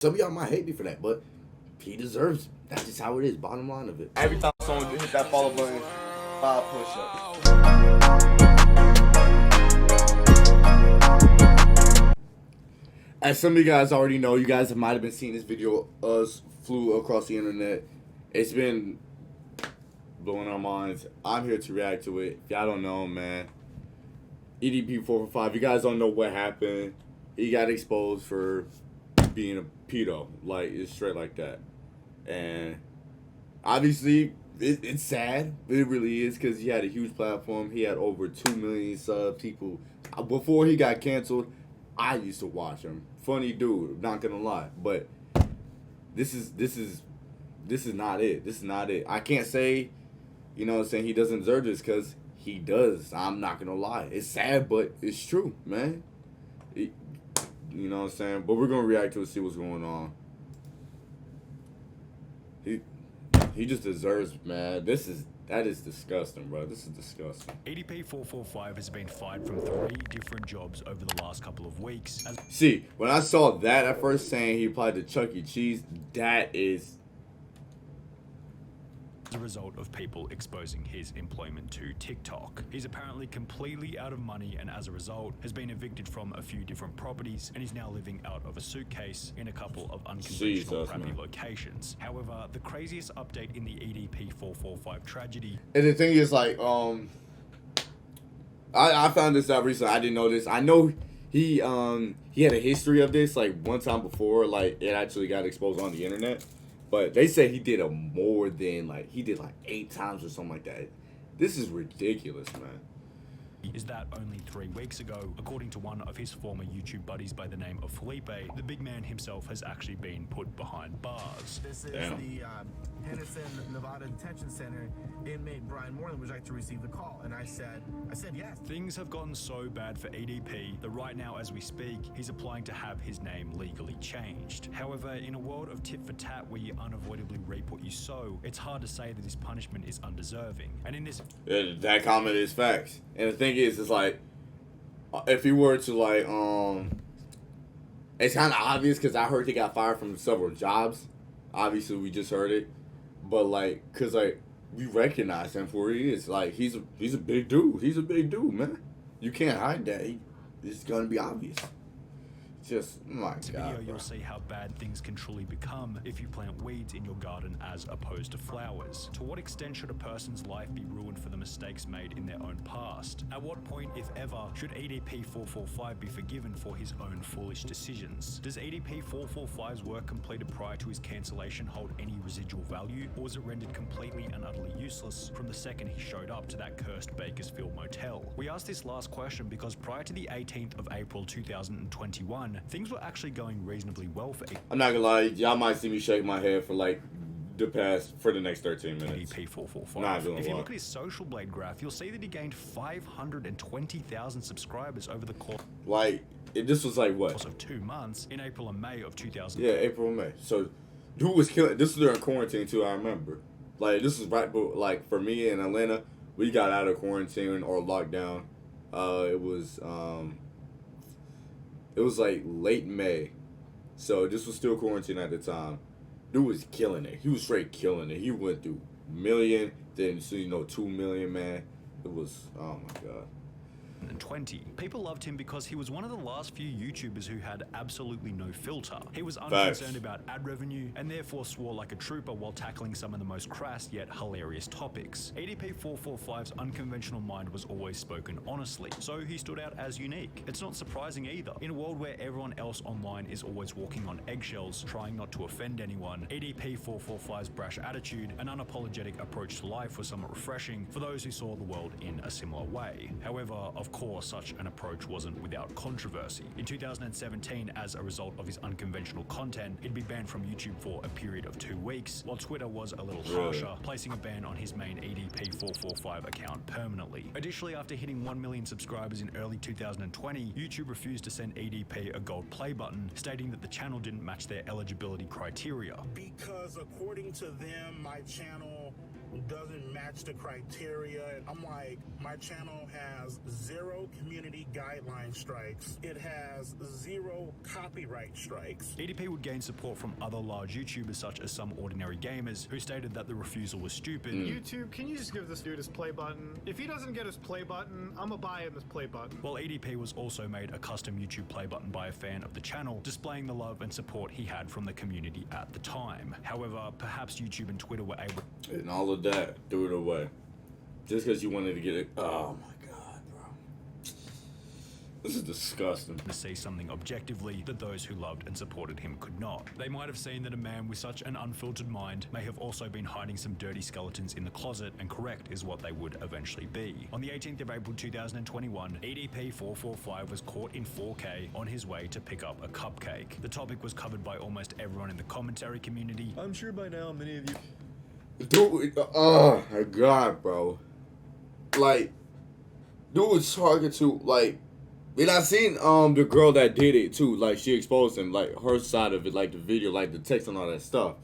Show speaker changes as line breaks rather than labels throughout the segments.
Some of y'all might hate me for that, but he deserves it. That's just how it is, bottom line of it.
Every time someone hit that follow button, 5 push-ups.
As some of you guys already know, you guys might have been seeing this video us flew across the internet. It's been blowing our minds. I'm here to react to it. If y'all don't know, man, EDP 445, you guys don't know what happened. He got exposed for being a pedo. Like, it's straight like that. And obviously, it's sad. It really is, because he had a huge platform. He had over 2 million subs. People, before he got canceled, I used to watch him. Funny dude, not gonna lie. But this is not it. This is not it. I can't say, you know what I'm saying, he doesn't deserve this, because he does. I'm not gonna lie. It's sad, but it's true, man. You know what I'm saying? But we're gonna react to it, see what's going on. He just deserves, man. That is disgusting, bro. This is disgusting.
EDP 445 has been fired from 3 different jobs over the last couple of weeks.
See, when I saw that at first saying he applied to Chuck E. Cheese, that is
as a result of people exposing his employment to TikTok. He's apparently completely out of money, and as a result has been evicted from a few different properties, and he's now living out of a suitcase in a couple of unconventional crappy locations. However, the craziest update in the EDP 445 tragedy.
And the thing is, like, I found this out recently. I didn't know this. I know he had a history of this, like, one time before, like, it actually got exposed on the internet. But they said he did a more than, like, he did like 8 times or something like that. This is ridiculous, man.
Is that only 3 weeks ago, according to one of his former YouTube buddies by the name of Felipe, the big man himself has actually been put behind bars.
This is the Henderson, Nevada Detention Center. Inmate Brian Moreland would like to receive the call, and I said yes.
Things have gotten so bad for EDP that right now, as we speak, he's applying to have his name legally changed. However, in a world of tit for tat where you unavoidably reap what you sow, it's hard to say that his punishment is undeserving. And in this,
that comment is facts. And the thing is, it's like, if he were to, like, it's kind of obvious, because I heard he got fired from several jobs. Obviously, we just heard it. But, like, because, like, we recognize him for who he is. Like, he's a big dude. He's a big dude, man. You can't hide that. It's going to be obvious. Just, my God,
video,
bro.
you'll see how bad things can truly become if you plant weeds in your garden as opposed to flowers. To what extent should a person's life be ruined for the mistakes made in their own past? At what point, if ever, should EDP 445 be forgiven for his own foolish decisions? Does EDP 445's work completed prior to his cancellation hold any residual value, or was it rendered completely and utterly useless from the second he showed up to that cursed Bakersfield motel? We asked this last question because prior to the 18th of April 2021, things were actually going reasonably well for
I'm not gonna lie, y'all might see me shake my head for like for the next 13 minutes.
EDP 445.
Not gonna
if you
lie.
look at his social blade graph, you'll see that he gained 520,000 subscribers over the course
Like, this was like what?
of 2 months in April and May of 2000.
Yeah, April and May. So, dude was killing. This was during quarantine too. I remember. Like, this was right, but like for me in Atlanta, we got out of quarantine or lockdown. It was like late May, so this was still quarantine at the time. Dude was killing it. He was straight killing it. He went through million, then 2 million, man. It was, oh my God.
2020. People loved him because he was one of the last few YouTubers who had absolutely no filter. He was unconcerned about ad revenue and therefore swore like a trooper while tackling some of the most crass yet hilarious topics. EDP 445's unconventional mind was always spoken honestly, so he stood out as unique. It's not surprising either. In a world where everyone else online is always walking on eggshells, trying not to offend anyone, EDP 445's brash attitude and unapologetic approach to life was somewhat refreshing for those who saw the world in a similar way. However, of course, such an approach wasn't without controversy. In 2017, as a result of his unconventional content, he'd be banned from YouTube for a period of 2 weeks, while Twitter was a little harsher, placing a ban on his main EDP 445 account permanently. Additionally, after hitting 1 million subscribers in early 2020, YouTube refused to send EDP a gold play button, stating that the channel didn't match their eligibility criteria.
Because according to them, my channel
doesn't match the criteria. I'm like, my channel has 0 community guideline strikes. It has 0 copyright strikes.
EDP would gain support from other large YouTubers such as Some Ordinary Gamers, who stated that the refusal was stupid.
YouTube, can you just give this dude his play button? If he doesn't get his play button, I'm gonna buy him his play button.
While EDP was also made a custom YouTube play button by a fan of the channel, displaying the love and support he had from the community at the time. However, perhaps YouTube and Twitter were able
And all of that, threw it away. Just because you wanted to get it. Oh my God, bro. This is disgusting.
to see something objectively that those who loved and supported him could not. They might have seen that a man with such an unfiltered mind may have also been hiding some dirty skeletons in the closet, and correct is what they would eventually be. On the 18th of April 2021, EDP445 was caught in 4K on his way to pick up a cupcake. The topic was covered by almost everyone in the commentary community.
I'm sure by now many of you...
Dude, oh my God, bro. Like, dude was talking to, like, and I seen the girl that did it too. Like, she exposed him, like her side of it, like the video, like the text and all that stuff.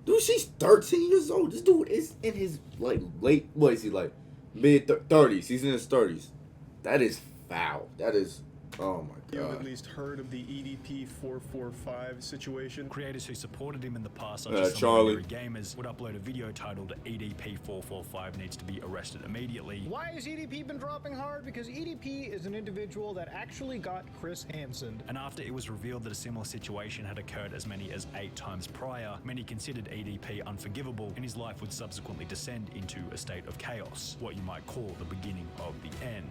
Dude, she's 13 years old. This dude is in his like late, what is he, like mid 30s? He's in his 30s. That is foul. That is, oh my
You've at
God.
least heard of the EDP 445 situation.
Creators who supported him in the past, such as Some
Charlie.
Ordinary Gamers, would upload a video titled EDP445 needs to be arrested immediately.
Why has EDP been dropping hard? Because EDP is an individual that actually got Chris Hansen.
And after it was revealed that a similar situation had occurred as many as 8 times prior, many considered EDP unforgivable, and his life would subsequently descend into a state of chaos, what you might call the beginning of the end.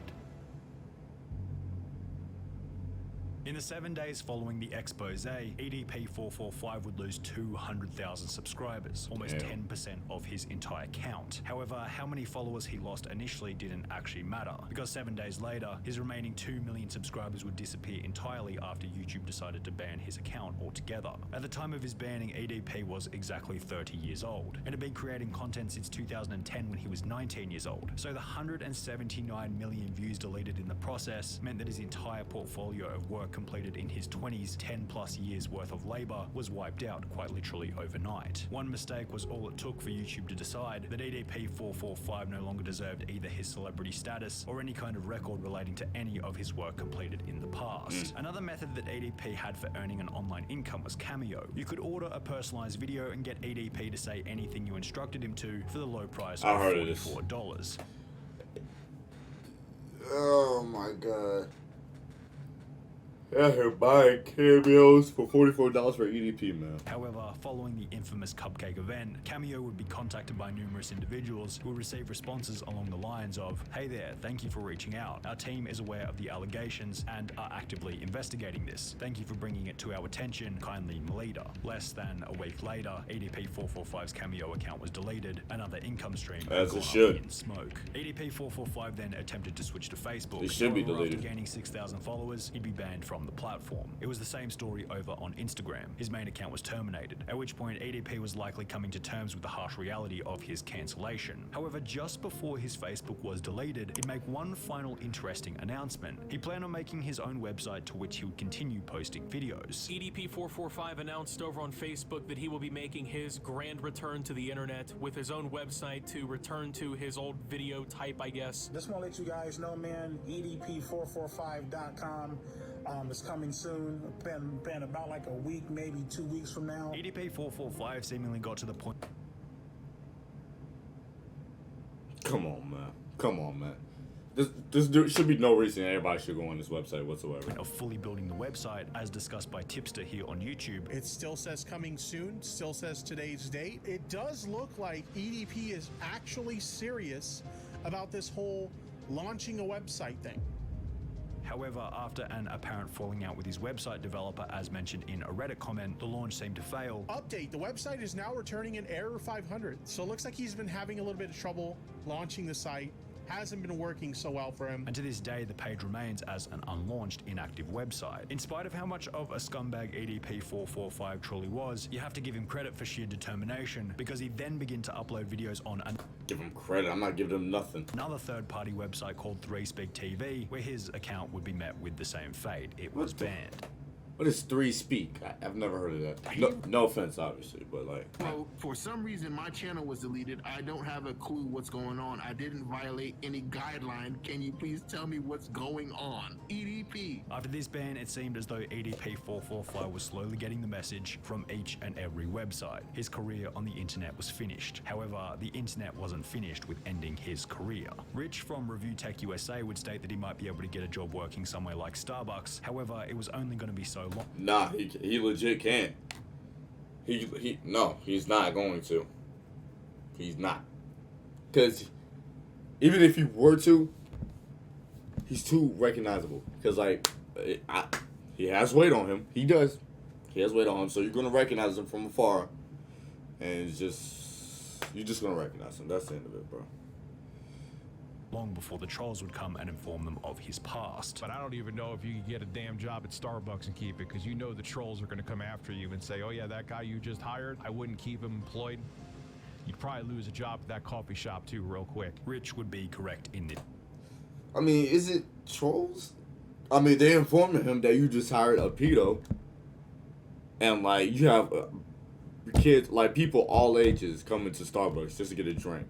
In the 7 days following the expose, EDP445 would lose 200,000 subscribers, almost 10% of his entire count. However, how many followers he lost initially didn't actually matter, because 7 days later, his remaining 2 million subscribers would disappear entirely after YouTube decided to ban his account altogether. At the time of his banning, EDP was exactly 30 years old, and had been creating content since 2010 when he was 19 years old. So the 179 million views deleted in the process meant that his entire portfolio of work completed in his 20s, 10 plus years worth of labor, was wiped out quite literally overnight. One mistake was all it took for YouTube to decide that EDP445 no longer deserved either his celebrity status or any kind of record relating to any of his work completed in the past. Another method that EDP had for earning an online income was Cameo. You could order a personalized video and get EDP to say anything you instructed him to for the low price of $44.
Oh my God. Yeah, her buying cameos for $44 for EDP, man.
However, following the infamous cupcake event, Cameo would be contacted by numerous individuals who would receive responses along the lines of, "Hey there, thank you for reaching out. Our team is aware of the allegations and are actively investigating this. Thank you for bringing it to our attention. Kindly Melita." Less than a week later, EDP445's Cameo account was deleted, another income stream
As it
gone up
should.
in smoke. EDP445 then attempted to switch to Facebook.
It should be
However,
deleted.
After gaining 6,000 followers, he'd be banned from the platform. It was the same story over on Instagram. His main account was terminated, at which point EDP was likely coming to terms with the harsh reality of his cancellation. However, just before his Facebook was deleted, he'd make one final interesting announcement. He planned on making his own website to which he would continue posting videos.
EDP445 announced over on Facebook that he will be making his grand return to the internet with his own website to return to his old video type, I guess.
Just want to let you guys know, man, EDP445.com is coming soon. Been about like a week, maybe 2 weeks from now.
EDP445 seemingly got to the point
Come on, man. Come on, man. There should be no reason everybody should go on this website whatsoever.
of fully building the website, as discussed by Tipster here on YouTube.
It still says coming soon, still says today's date. It does look like EDP is actually serious about this whole launching a website thing.
However, after an apparent falling out with his website developer, as mentioned in a Reddit comment, the launch seemed to fail.
Update, the website is now returning an error 500. So it looks like he's been having a little bit of trouble launching the site. Hasn't been working so well for him.
And to this day, the page remains as an unlaunched, inactive website. In spite of how much of a scumbag EDP445 truly was, you have to give him credit for sheer determination, because he then began to upload videos on
Give him credit. I'm not giving him nothing.
another third-party website called 3Speak TV, where his account would be met with the same fate. It was banned.
What does 3 speak? I've never heard of that. No offense, obviously, but like.
Well, for some reason, my channel was deleted. I don't have a clue what's going on. I didn't violate any guideline. Can you please tell me what's going on? EDP.
After this ban, it seemed as though EDP445 was slowly getting the message from each and every website. His career on the internet was finished. However, the internet wasn't finished with ending his career. Rich from Review Tech USA would state that he might be able to get a job working somewhere like Starbucks. However, it was only going to be so long.
Nah, he legit can't. No, he's not going to. He's not. Because even if he were to, he's too recognizable. Because, like, he has weight on him. He does. He has weight on him. So you're going to recognize him from afar. And it's just, you're just going to recognize him. That's the end of it, bro.
Long before the trolls would come and inform them of his past.
But I don't even know if you could get a damn job at Starbucks and keep it, because you know the trolls are going to come after you and say, oh yeah, that guy you just hired, I wouldn't keep him employed. You'd probably lose a job at that coffee shop too real quick.
Rich would be correct in this.
I mean, is it trolls? I mean, they informed him that you just hired a pedo. And, like, you have kids, like, people all ages coming to Starbucks just to get a drink.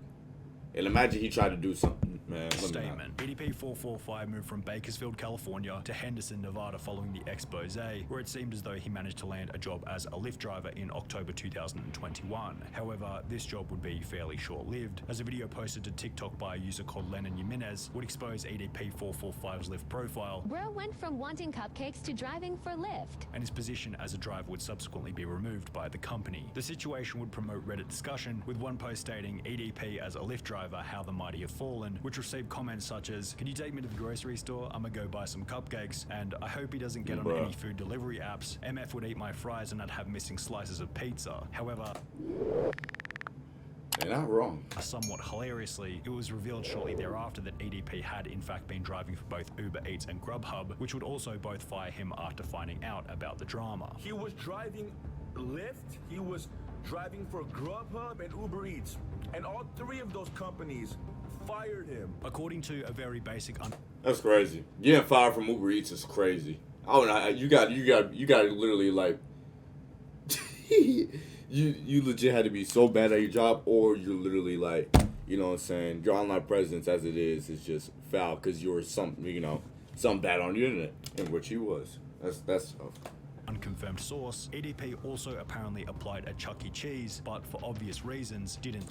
And imagine he tried to do something, man.
Statement. EDP445 moved from Bakersfield, California to Henderson, Nevada following the expose, where it seemed as though he managed to land a job as a Lyft driver in October 2021. However, this job would be fairly short-lived, as a video posted to TikTok by a user called Lennon Jimenez would expose EDP445's Lyft profile.
Bro went from wanting cupcakes to driving for Lyft.
And his position as a driver would subsequently be removed by the company. The situation would promote Reddit discussion, with one post stating EDP as a Lyft driver, how the mighty have fallen, which received comments such as, can you take me to the grocery store? I'm gonna go buy some cupcakes, and I hope he doesn't get on any food delivery apps. MF would eat my fries and I'd have missing slices of pizza. However,
they're not wrong.
Somewhat hilariously, it was revealed shortly thereafter that EDP had in fact been driving for both Uber Eats and Grubhub, which would also both fire him after finding out about the drama.
He was driving Lyft, he was driving for Grubhub and Uber Eats, and all 3 of those companies fired him.
According to a very basic
That's crazy. Getting fired from Uber Eats is crazy. Oh, no, you got literally, like, you legit had to be so bad at your job, or you're literally like, you know what I'm saying, your online presence as it is just foul because you're something bad on the internet, in which he was. That's tough.
Unconfirmed source, EDP also apparently applied at Chuck E. Cheese, but for obvious reasons didn't.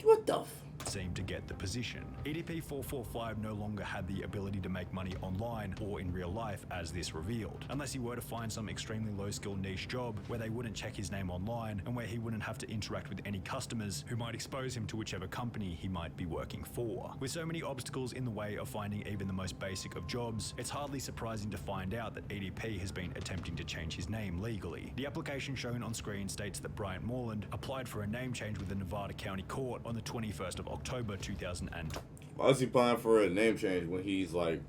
What the f?
Seemed to get the position. EDP445 no longer had the ability to make money online or in real life, as this revealed, unless he were to find some extremely low-skill niche job where they wouldn't check his name online and where he wouldn't have to interact with any customers who might expose him to whichever company he might be working for. With so many obstacles in the way of finding even the most basic of jobs, it's hardly surprising to find out that EDP has been attempting to change his name legally. The application shown on screen states that Bryant Moreland applied for a name change with the Nevada County Court on the 21st of October 2020.
Why is he applying for a name change when he's like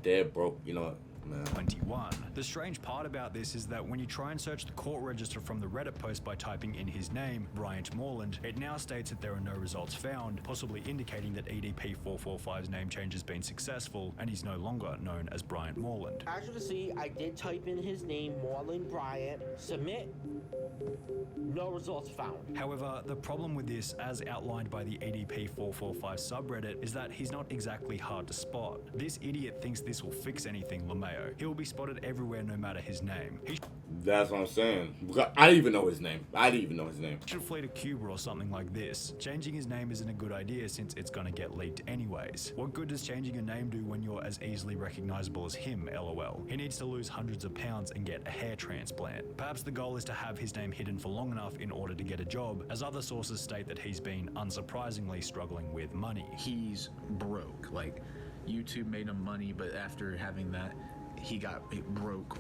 dead broke, you know? Man.
21. The strange part about this is that when you try and search the court register from the Reddit post by typing in his name, Bryant Moreland, it now states that there are no results found, possibly indicating that EDP445's name change has been successful and he's no longer known as Bryant Moreland.
As you can see, I did type in his name, Moreland Bryant, submit, no results found.
However, the problem with this, as outlined by the EDP445 subreddit, is that he's not exactly hard to spot. This idiot thinks this will fix anything, LeMayo. He'll be spotted everywhere no matter his name.
That's what I'm saying. I didn't even know his name.
He should flee to Cuba or something like this. Changing his name isn't a good idea since it's gonna get leaked anyways. What good does changing your name do when you're as easily recognizable as him, lol? He needs to lose hundreds of pounds and get a hair transplant. Perhaps the goal is to have his name hidden for long enough in order to get a job, as other sources state that he's been unsurprisingly struggling with money.
He's broke. Like, YouTube made him money, but after having that, he got broke.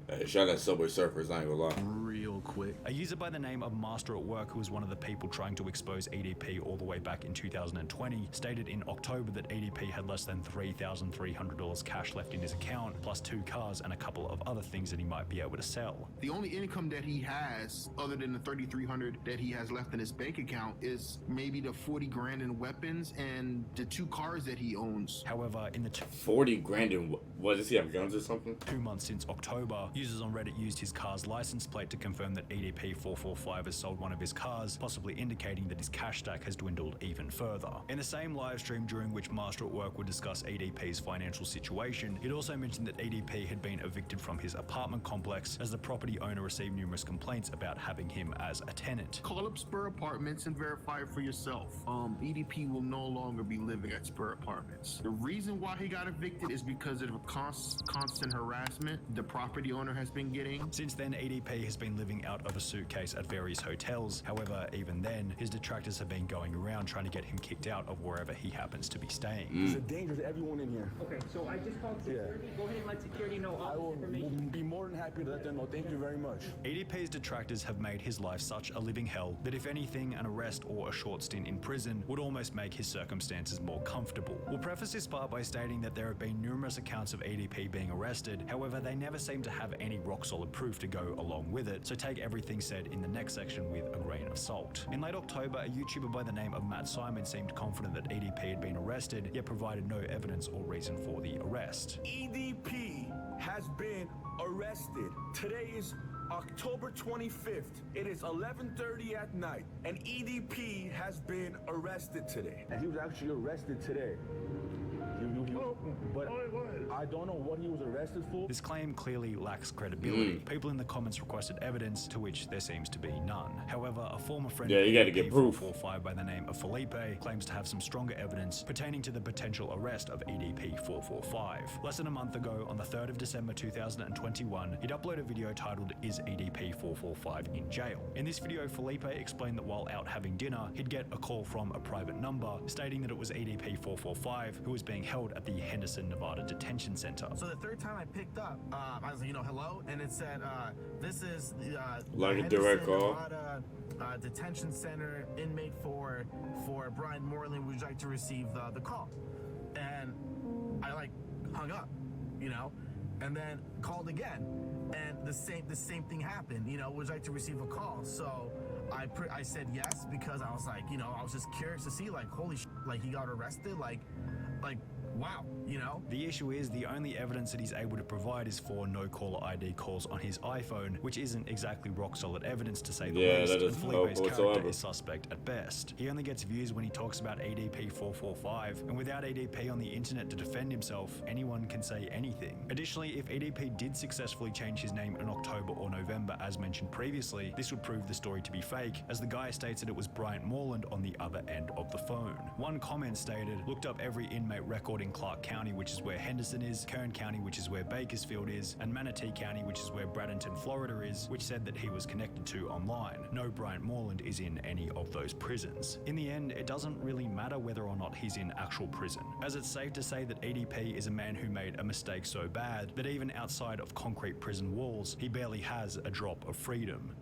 Hey, shout out Subway Surfers, I ain't gonna lie.
Real real quick.
A user by the name of Master at Work, who was one of the people trying to expose EDP all the way back in 2020, stated in October that EDP had less than $3,300 cash left in his account, plus 2 cars and a couple of other things that he might be able to sell.
The only income that he has, other than the $3,300 that he has left in his bank account, is maybe the 40 grand in weapons and the 2 cars that he owns.
However, in the
40 grand in what, does he have guns or something?
2 months since October, users on Reddit used his car's license plate to confirm that EDP445 has sold one of his cars, possibly indicating that his cash stack has dwindled even further. In the same live stream during which Master at Work would discuss EDP's financial situation, it also mentioned that EDP had been evicted from his apartment complex as the property owner received numerous complaints about having him as a tenant.
Call up Spur Apartments and verify it for yourself. EDP will no longer be living at Spur Apartments. The reason why he got evicted is because of constant harassment the property owner has been getting.
Since then, EDP has been living out of a suitcase at various hotels. However, even then, his detractors have been going around trying to get him kicked out of wherever he happens to be staying.
There's a danger to everyone in here.
Okay, so I just called security. Go ahead and let security know all
I will
information.
be more than happy to let them know. Thank you very much.
EDP's detractors have made his life such a living hell that if anything, an arrest or a short stint in prison would almost make his circumstances more comfortable. We'll preface this part by stating that there have been numerous accounts of EDP being arrested, however they never seem to have any rock-solid proof to go along with it, so take everything said in the next section with a grain of salt. In late October, a YouTuber by the name of Matt Simon seemed confident that EDP had been arrested, yet provided no evidence or reason for the arrest.
EDP has been arrested. Today is October 25th. It is 11:30 at night, and EDP has been arrested today. And he was actually arrested today. But I don't know what he was arrested for.
This claim clearly lacks credibility. People in the comments requested evidence, to which there seems to be none. However, a former friend of EDP445 by the name of Felipe claims to have some stronger evidence pertaining to the potential arrest of EDP445. Less than a month ago, on the 3rd of December 2021, he'd uploaded a video titled "Is EDP445 in Jail?" In this video, Felipe explained that while out having dinner, he'd get a call from a private number stating that it was EDP445 who was being held at the Henderson, Nevada detention center.
So the 3rd time I picked up, I was like, hello, and it said, this is
like
the
a direct
Henderson,
call.
Nevada detention center, inmate for Brian Moreland. Would you like to receive the call? And I hung up, and then called again, and the same thing happened. Would you like to receive a call? So I said yes, because I was like, I was just curious to see, holy shit, he got arrested, wow,
The issue is the only evidence that he's able to provide is for no caller ID calls on his iPhone, which isn't exactly rock solid evidence to say the least.
That doesn't help
Felipe's
whatsoever.
character is suspect at best. He only gets views when he talks about EDP445, and without EDP on the internet to defend himself, anyone can say anything. Additionally, if EDP did successfully change his name in October or November as mentioned previously, this would prove the story to be fake, as the guy states that it was Bryant Moreland on the other end of the phone. One comment stated, "Looked up every inmate record in Clark County, which is where Henderson is, Kern County, which is where Bakersfield is, and Manatee County, which is where Bradenton, Florida is, which said that he was connected to online. No Bryant Moreland is in any of those prisons." In the end, it doesn't really matter whether or not he's in actual prison, as it's safe to say that EDP is a man who made a mistake so bad that even outside of concrete prison walls, he barely has a drop of freedom.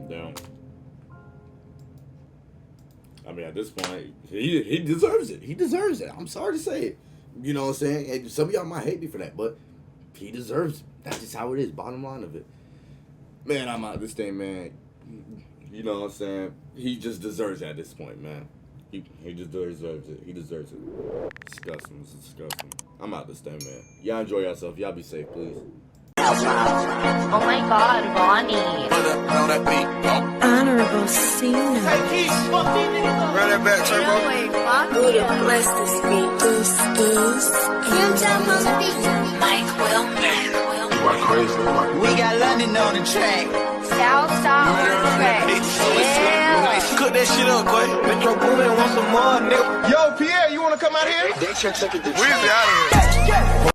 Damn. I mean, at this point, he deserves it. He deserves it. I'm sorry to say it. You know what I'm saying? And some of y'all might hate me for that, but he deserves it. That's just how it is. Bottom line of it. Man, I'm out of this thing, man. You know what I'm saying? He just deserves it at this point, man. He just deserves it. He deserves it. Disgusting. It's disgusting. I'm out this thing, man. Y'all enjoy yourself. Y'all be safe, please.
Oh my God, Ronnie. Honorable Cena.
Run that back, Turbo.
Who the bless this beat? Kim Jong on the beat. Mike Wilmer.
Why crazy?
We got London on the track.
Southside on the track. Yeah.
Cook that shit up, boy. Metro Boomin want some more, nigga. Yo, Pierre, you wanna come out here? Where's the out of here?